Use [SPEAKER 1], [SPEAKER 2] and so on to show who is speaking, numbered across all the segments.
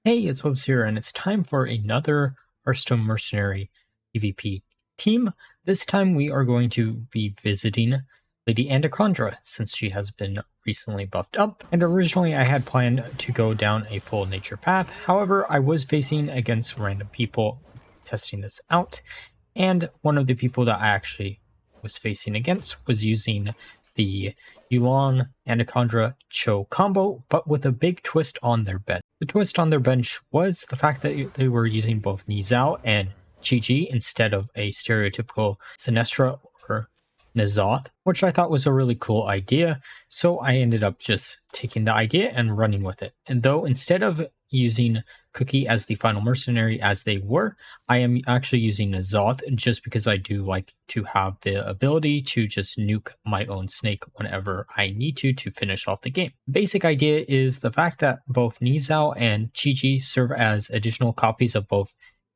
[SPEAKER 1] Hey, it's Webs here, and it's time for another Hearthstone Mercenary PvP team. This time we are going to be visiting Lady Anacondra, since she has been recently buffed up. And originally I had planned to go down a full nature path. However, I was facing against random people testing this out, and one of the people that I actually was facing against was using the Yuan Anacondra Cho combo, but with a big twist on their bench. The twist on their bench was the fact that they were using both Niuzao and Chi instead of a stereotypical Sinestra or Niuzao, which I thought was a really cool idea. So I ended up just taking the idea and running with it. And though instead of using Cookie as the final mercenary as they were, I am actually using Niuzao just because I do like to have the ability to just nuke my own snake whenever I need to finish off the game. The basic idea is the fact that both Niuzao and Chi serve as additional copies of both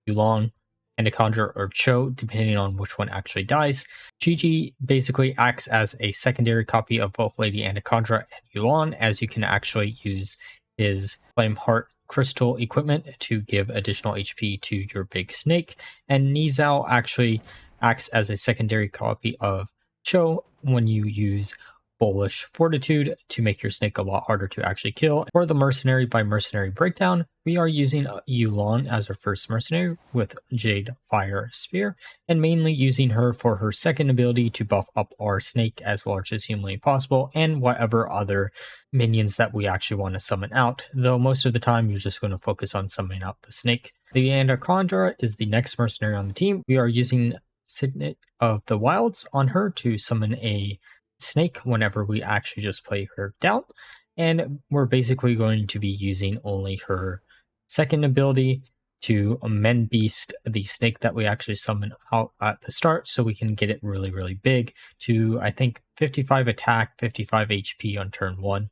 [SPEAKER 1] Yulong, Anacondra, or Cho, depending on which one actually dies. Chi basically acts as a secondary copy of both Lady Anacondra and Yulong, as you can actually use his Flame Heart crystal equipment to give additional HP to your big snake, and Niuzao actually acts as a secondary copy of Cho when you use Bullish Fortitude to make your snake a lot harder to actually kill. For the Mercenary by Mercenary Breakdown, we are using Yulong as our first mercenary with Jade Fire Spear, and mainly using her for her second ability to buff up our snake as large as humanly possible, and whatever other minions that we actually want to summon out, though most of the time you're just going to focus on summoning out the snake. The Anacondra is the next mercenary on the team. We are using Signet of the Wilds on her to summon a snake whenever we actually just play her down, and we're basically going to be using only her second ability to Mend Beast the snake that we actually summon out at the start, so we can get it really big to, I think, 55 attack, 55 HP on turn 1.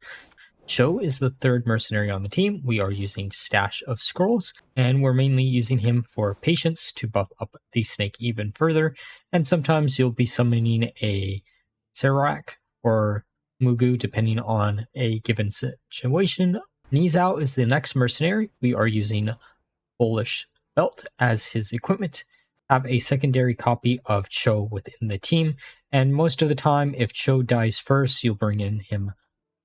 [SPEAKER 1] Cho is the third mercenary on the team. We are using Stash of Scrolls, and we're mainly using him for patience to buff up the snake even further, and sometimes you'll be summoning a Serak or Mugu depending on a given situation. Niuzao is the next mercenary. We are using Bullish Belt as his equipment. Have a secondary copy of Cho within the team, and most of the time if Cho dies first, you'll bring in him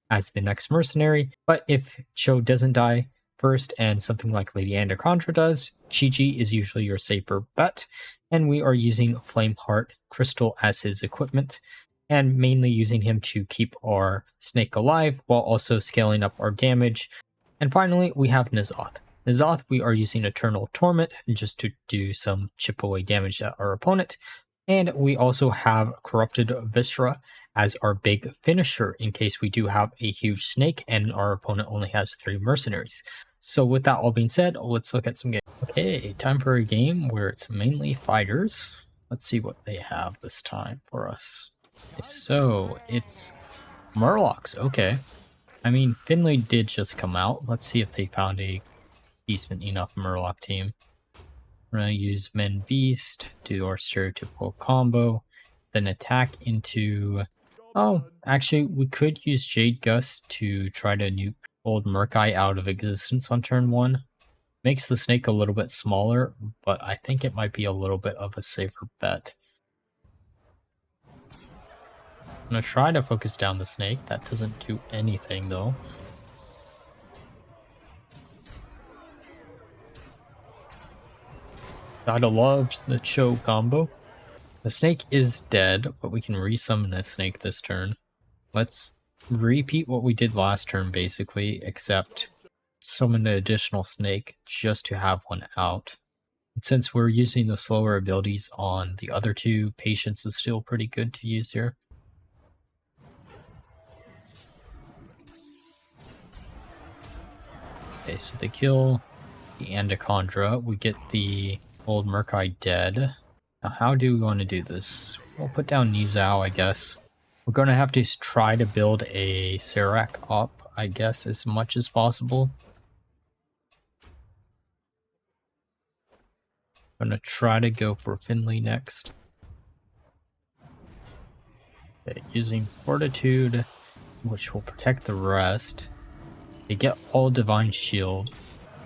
[SPEAKER 1] as the next mercenary. But if Cho doesn't die first and something like Lady Anacondra does, Chi is usually your safer bet, and we are using Flame Heart Crystal as his equipment, and mainly using him to keep our snake alive while also scaling up our damage. And finally, we have Niuzao. Niuzao, we are using Eternal Torment just to do some chip away damage at our opponent. And we also have Corrupted Viscera as our big finisher in case we do have a huge snake and our opponent only has 3 mercenaries. So with that all being said, let's look at some games. Okay, time for a game where it's mainly fighters. Let's see what they have this time for us. Okay, so it's Murlocs. Okay, I mean, Finley did just come out. Let's see if they found a decent enough Murloc team. We're gonna use Mend Beast, do our stereotypical combo, then attack into... Oh, actually, we could use Jade Gust to try to nuke old Murkai out of existence on turn 1. Makes the snake a little bit smaller, but I think it might be a little bit of a safer bet. I'm gonna try to focus down the snake. That doesn't do anything though. Gotta love the Cho combo. The snake is dead, but we can resummon a snake this turn. Let's repeat what we did last turn basically, except summon an additional snake just to have one out. And since we're using the slower abilities on the other two, patience is still pretty good to use here. Okay, so they kill the Anacondra. We get the old Murkai dead. Now, how do we want to do this? We'll put down Niuzao, I guess. We're going to have to try to build a Serak up, I guess, as much as possible. I'm going to try to go for Finley next. Okay, using Fortitude, which will protect the rest. They get all Divine Shield,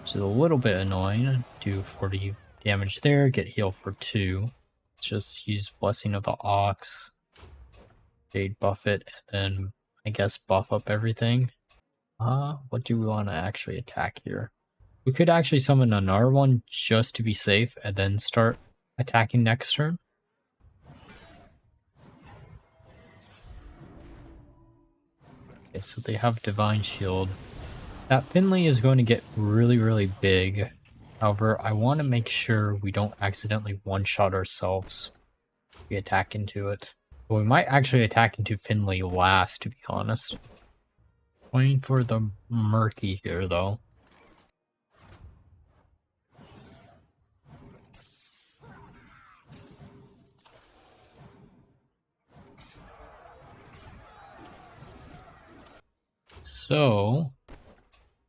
[SPEAKER 1] which is a little bit annoying. Do 40 damage there, get heal for 2. Let's just use Blessing of the Ox, Jade buff it, and then I guess buff up everything. What do we want to actually attack here? We could actually summon another one just to be safe and then start attacking next turn. Okay, so they have Divine Shield. That Finley is going to get really, really big. However, I want to make sure we don't accidentally one-shot ourselves if we attack into it. Well, we might actually attack into Finley last, to be honest. Waiting for the Murky here, though. So,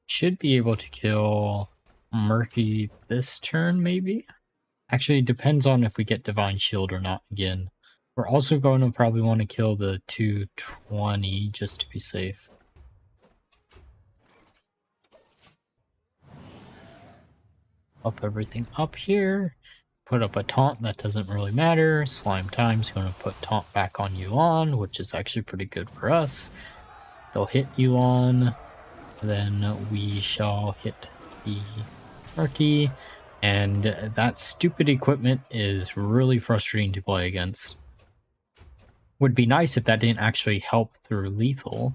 [SPEAKER 1] should be able to kill Murky this turn, maybe? Actually, it depends on if we get Divine Shield or not again. We're also going to probably want to kill the 220 just to be safe. Up everything up here. Put up a taunt, that doesn't really matter. Slime Time's going to put taunt back on Yuan, which is actually pretty good for us. They'll hit Yuan, then we shall hit the Murky, and that stupid equipment is really frustrating to play against. Would be nice if that didn't actually help through lethal.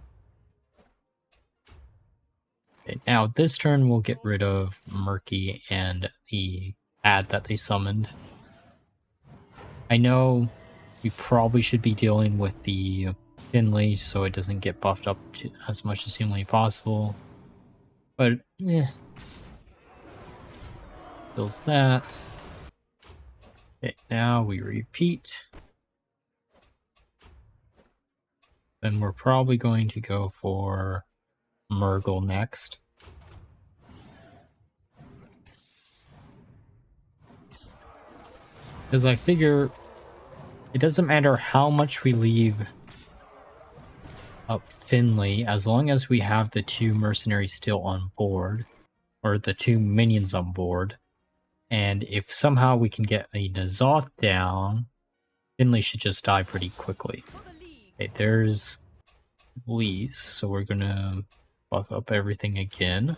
[SPEAKER 1] Okay, now this turn we'll get rid of Murky and the ad that they summoned. I know we probably should be dealing with the Finley so it doesn't get buffed up to as much as humanly possible. But, yeah. Kills that. Okay, now we repeat. Then we're probably going to go for Murgle next. Because I figure it doesn't matter how much we leave up Finley, as long as we have the 2 mercenaries still on board, or the 2 minions on board, and if somehow we can get a Niuzao down, Finley should just die pretty quickly. Okay, there's Elise, so we're gonna buff up everything again,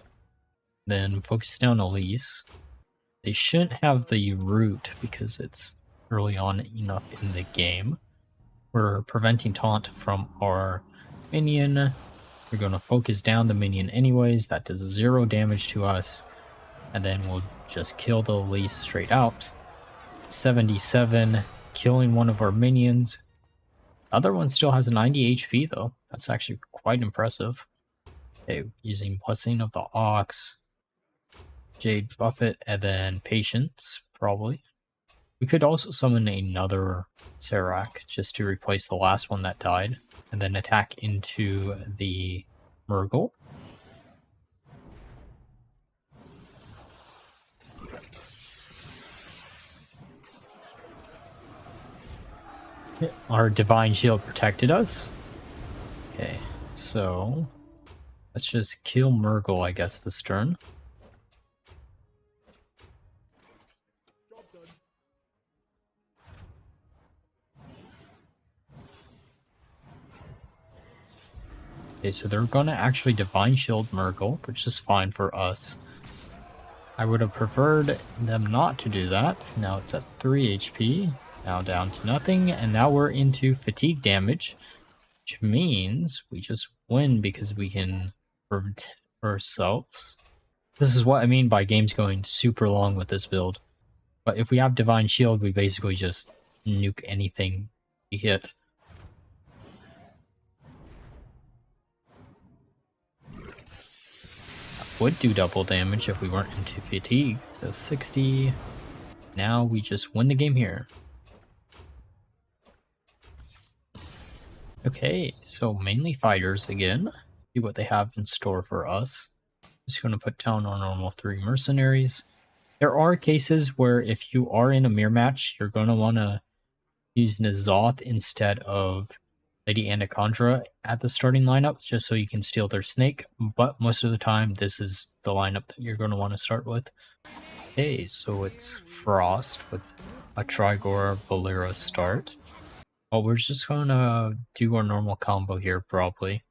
[SPEAKER 1] then focus down Elise. They shouldn't have the root because it's early on enough in the game. We're preventing taunt from our minion. We're going to focus down the minion anyways. That does 0 damage to us. And then we'll just kill the Elise straight out. 77, killing one of our minions. The other one still has 90 HP though. That's actually quite impressive. Okay, using Blessing of the Ox, Jade Buffet, and then Patience, probably. We could also summon another Serac just to replace the last one that died, and then attack into the Murgle. Our Divine Shield protected us. Okay, so let's just kill Murgle, I guess, this turn. Okay, so they're gonna actually Divine Shield Murgle, which is fine for us. I would have preferred them not to do that. Now it's at 3 HP, now down to nothing, and now we're into fatigue damage, which means we just win because we can protect ourselves. This is what I mean by games going super long with this build. But if we have Divine Shield, we basically just nuke anything we hit. Would do double damage if we weren't into fatigue. So 60. Now we just win the game here. Okay, so mainly fighters again. See what they have in store for us. Just going to put down our normal 3 mercenaries. There are cases where if you are in a mirror match, you're going to want to use Niuzao instead of Lady Anacondra at the starting lineup just so you can steal their snake, but most of the time this is the lineup that you're going to want to start with. Okay, so it's Frost with a Trigor Valera start. Well, we're just going to do our normal combo here, probably.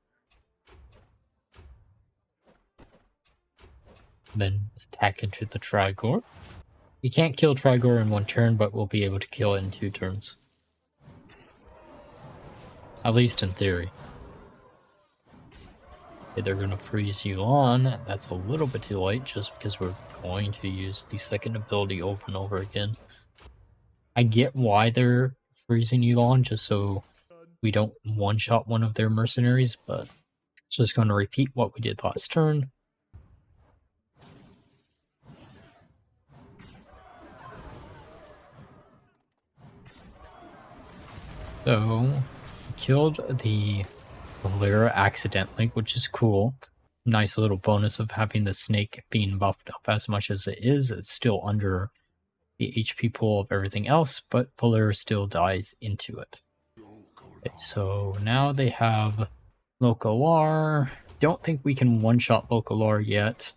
[SPEAKER 1] Then attack into the Trigor. You can't kill Trigor in one turn, but we'll be able to kill it in 2 turns. At least in theory. Okay, they're going to freeze you on. That's a little bit too late just because we're going to use the second ability over and over again. I get why they're freezing you on just so we don't one-shot one of their mercenaries, but it's just going to repeat what we did last turn. So, killed the Valera accidentally, which is cool. Nice little bonus of having the snake being buffed up as much as it is. It's still under the HP pool of everything else, but Valera still dies into it. Okay, so now they have Localar. Don't think we can one-shot Localar yet.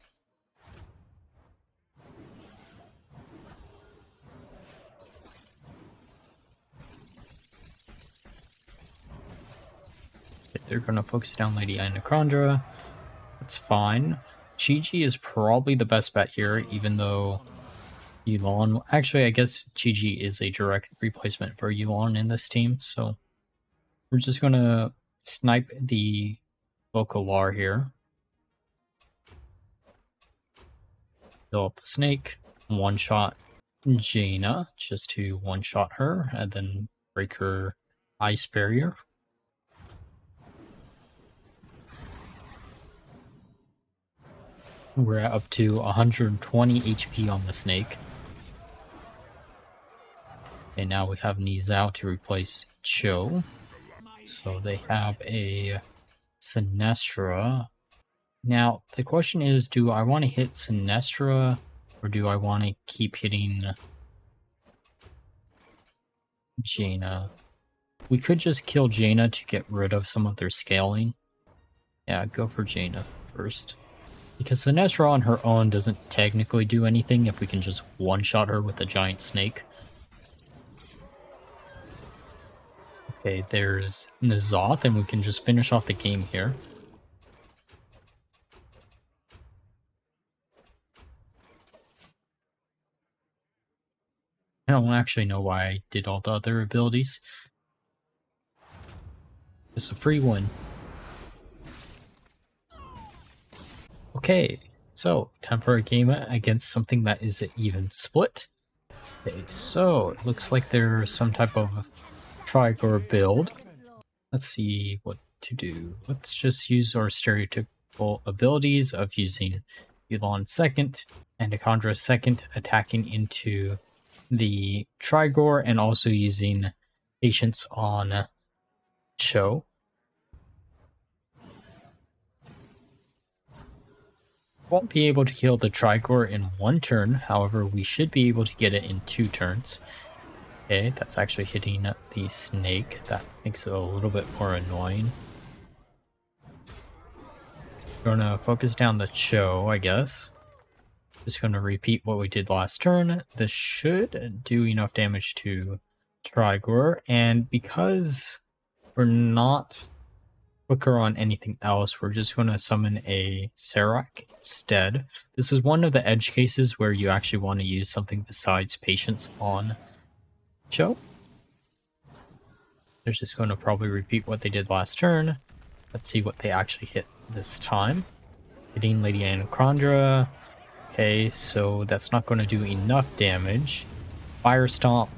[SPEAKER 1] They're going to focus down Lady Anacondra. That's fine. Chi-Ji is probably the best bet here, even though Yu'lon... Actually, I guess Chi-Ji is a direct replacement for Yu'lon in this team, so we're just going to snipe the Localar here. Fill up the snake, one-shot Jaina, just to one-shot her, and then break her ice barrier. We're at up to 120 HP on the snake. And now we have Niuzao to replace Cho. So they have a Sinestra. Now, the question is, do I want to hit Sinestra, or do I want to keep hitting Jaina? We could just kill Jaina to get rid of some of their scaling. Yeah, go for Jaina first. Because Sinestra on her own doesn't technically do anything if we can just one-shot her with a giant snake. Okay, there's N'Zoth, and we can just finish off the game here. I don't actually know why I did all the other abilities. It's a free win. Okay, so time for a game against something that is an even split. Okay, so it looks like there's some type of Trigor build. Let's see what to do. Let's just use our stereotypical abilities of using Yu'lon second, Anacondra second, attacking into the Trigor, and also using Patience on Cho. Won't be able to kill the Trigor in 1 turn, however we should be able to get it in 2 turns. Okay, that's actually hitting the snake. That makes it a little bit more annoying. We're gonna focus down the Cho, I guess. Just gonna repeat what we did last turn. This should do enough damage to Trigor, and because we're not quicker on anything else, we're just going to summon a Serac instead. This is one of the edge cases where you actually want to use something besides Patience on Cho. They're just going to probably repeat what they did last turn. Let's see what they actually hit this time. Hitting Lady Anacondra. Okay, so that's not going to do enough damage. Fire Stomp.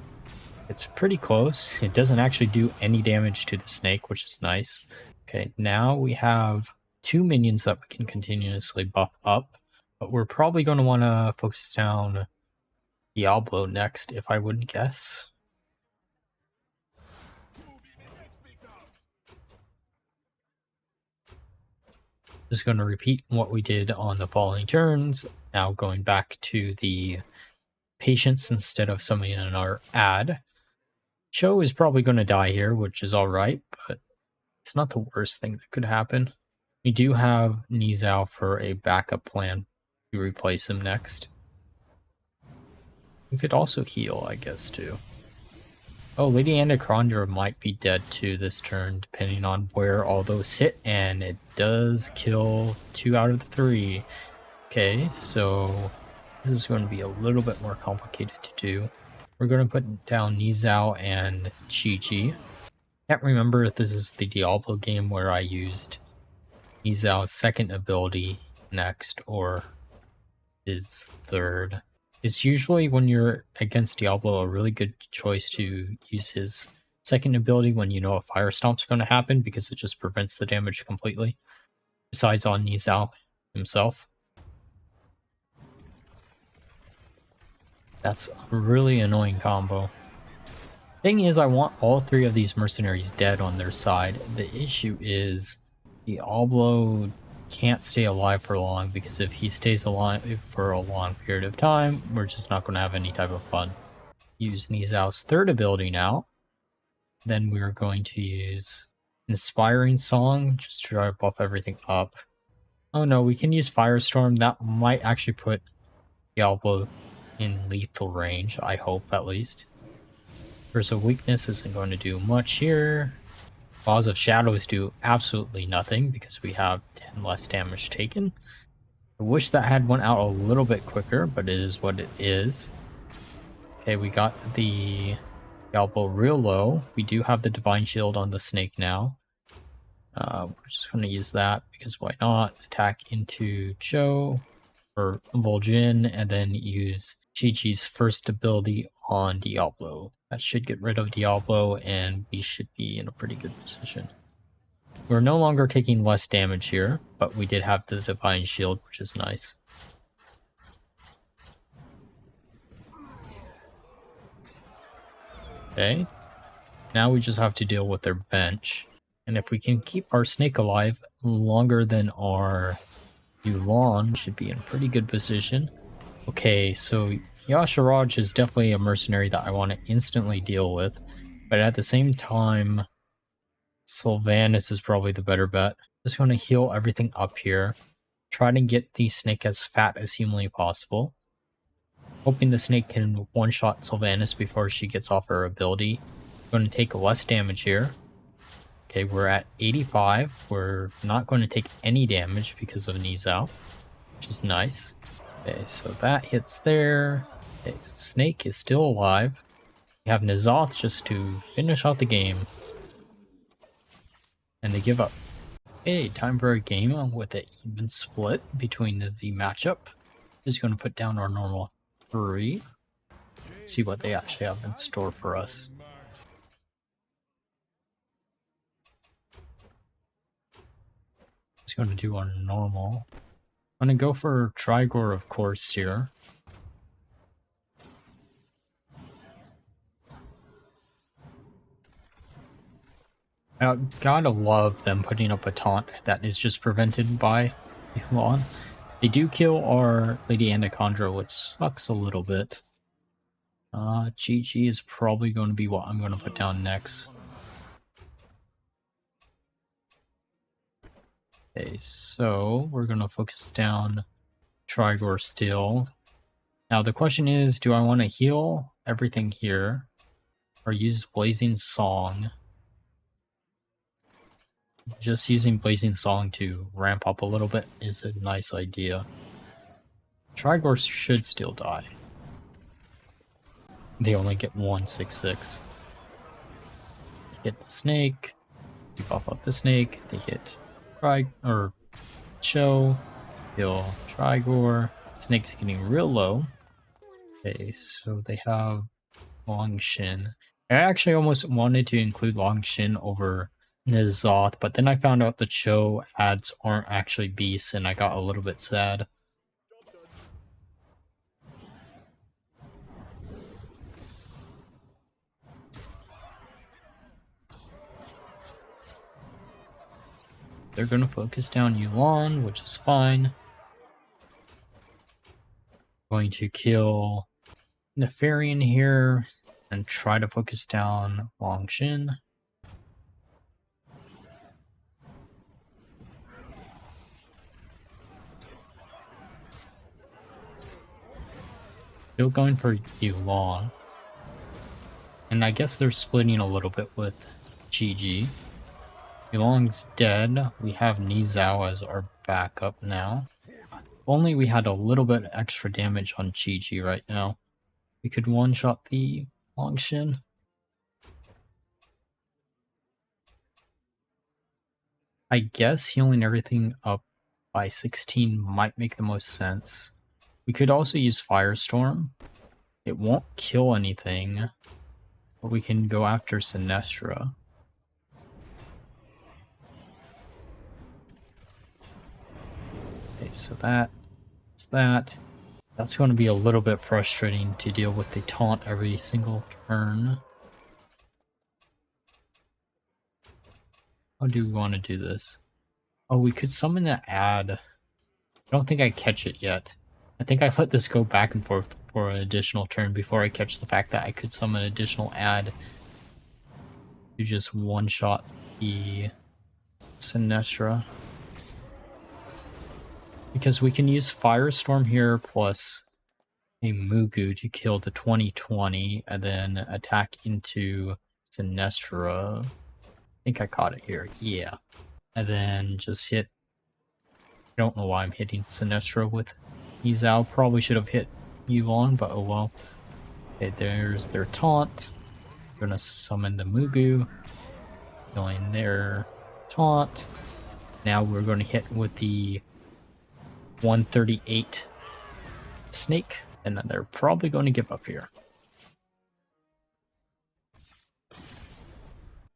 [SPEAKER 1] It's pretty close. It doesn't actually do any damage to the snake, which is nice. Okay, now we have 2 minions that we can continuously buff up, but we're probably going to want to focus down Diablo next, if I would guess. Just going to repeat what we did on the following turns, now going back to the Patience instead of summoning our ad. Cho is probably going to die here, which is alright, but It's not the worst thing that could happen. We do have Niuzao for a backup plan to replace him next. We could also heal, I guess, too. Oh, Lady Anacondra might be dead too this turn, depending on where all those hit, and it does kill 2 out of the 3. Okay, so this is going to be a little bit more complicated to do. We're going to put down Niuzao and Chi-Chi. Can't remember if this is the Diablo game where I used Niuzao's second ability next, or his third. It's usually when you're against Diablo a really good choice to use his second ability when you know a fire stomp's going to happen, because it just prevents the damage completely. Besides on Niuzao himself. That's a really annoying combo. Thing is, I want all 3 of these mercenaries dead on their side. The issue is Diablo can't stay alive for long, because if he stays alive for a long period of time, we're just not going to have any type of fun. Use Niuzao's third ability now. Then we're going to use Inspiring Song just to try to buff everything up. Oh no, we can use Firestorm. That might actually put Diablo in lethal range, I hope at least. There's a weakness, isn't going to do much here. Laws of Shadows do absolutely nothing because we have 10 less damage taken. I wish that had went out a little bit quicker, but it is what it is. Okay, we got the Diablo real low. We do have the Divine Shield on the snake now. We're just going to use that because why not? Attack into Cho or Vol'jin and then use Chi-Chi's first ability on Diablo. That should get rid of Diablo and we should be in a pretty good position. We're no longer taking less damage here, but we did have the Divine Shield, which is nice. Okay, now we just have to deal with their bench. And if we can keep our snake alive longer than our Yu'lon, we should be in a pretty good position. Okay, so Yasharaj is definitely a mercenary that I want to instantly deal with, but at the same time, Sylvanas is probably the better bet. Just going to heal everything up here, try to get the snake as fat as humanly possible. Hoping the snake can one-shot Sylvanas before she gets off her ability. Going to take less damage here. Okay, we're at 85. We're not going to take any damage because of Niuzao, which is nice. Okay, so that hits there. Okay, snake is still alive. We have N'Zoth just to finish out the game. And they give up. Okay, time for a game with an even split between the matchup. Just going to put down our normal 3. See what they actually have in store for us. Just going to do our normal. I'm going to go for Trigor, of course, here. I gotta love them putting up a taunt that is just prevented by Yu'lon. They do kill our Lady Anacondra, which sucks a little bit. Chi-Chi is probably going to be what I'm going to put down next. Okay, so we're going to focus down Trigor still. Now the question is, do I want to heal everything here or use Blazing Song? Just using Blazing Song to ramp up a little bit is a nice idea. Trigor should still die. They only get 166. They hit the snake. We buff up the snake. They hit Cho. Kill Trigor. Snake's getting real low. Okay, so they have Long Shin. I actually almost wanted to include Long Shin over N'Zoth, but then I found out the Cho ads aren't actually beasts, and I got a little bit sad. They're going to focus down Yu'lon, which is fine. Going to kill Nefarian here and try to focus down Long Shin. Still going for Yulong. And I guess they're splitting a little bit with Chi. Yulong's dead. We have Niuzao as our backup now. If only we had a little bit extra damage on Chi right now. We could one-shot the Longshin. I guess healing everything up by 16 might make the most sense. We could also use Firestorm. It won't kill anything, but we can go after Sinestro. Okay, so that's that. That's going to be a little bit frustrating to deal with the taunt every single turn. How do we want to do this? Oh, we could summon an ad. I don't think I catch it yet. I think I let this go back and forth for an additional turn before I catch the fact that I could summon an additional ad to just one-shot the Sinestro. Because we can use Firestorm here plus a Mugu to kill the 2020 and then attack into Sinestro. I think I caught it here. Yeah. And then just hit... I don't know why I'm hitting Sinestro with Niuzao. Probably should have hit Yulong, but oh well. Okay, there's their taunt. Gonna summon the Mugu. Killing their taunt. Now we're going to hit with the 138 snake, and then they're probably going to give up here.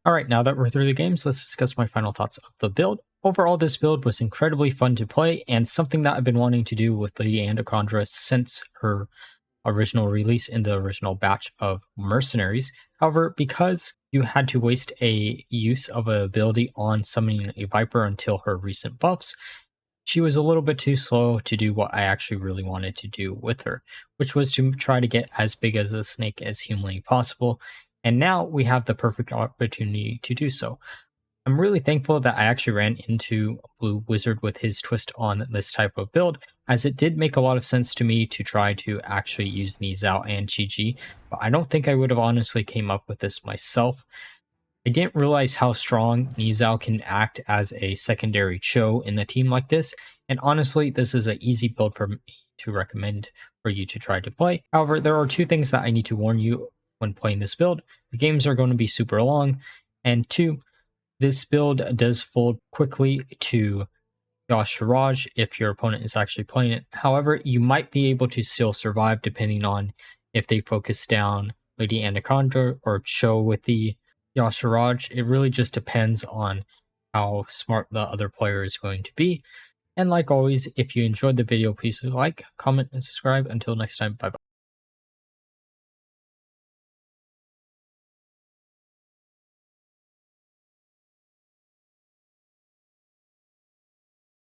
[SPEAKER 1] Alright, now that we're through the games, let's discuss my final thoughts of the build. Overall, this build was incredibly fun to play, and something that I've been wanting to do with Lady Anacondra since her original release in the original batch of Mercenaries. However, because you had to waste a use of an ability on summoning a Viper until her recent buffs, she was a little bit too slow to do what I actually really wanted to do with her, which was to try to get as big as a snake as humanly possible, and now we have the perfect opportunity to do so. I'm really thankful that I actually ran into Blue Wizard with his twist on this type of build, as it did make a lot of sense to me to try to actually use Niuzao and Chi, but I don't think I would have honestly came up with this myself. I didn't realize how strong Niuzao can act as a secondary Cho in a team like this, and honestly, this is an easy build for me to recommend for you to try to play. However, there are two things that I need to warn you when playing this build. The games are going to be super long, and two, this build does fold quickly to Yashiraj if your opponent is actually playing it. However, you might be able to still survive depending on if they focus down Lady Anacondra or Cho with the Yashiraj. It really just depends on how smart the other player is going to be. And like always, if you enjoyed the video, please like, comment, and subscribe. Until next time, bye-bye.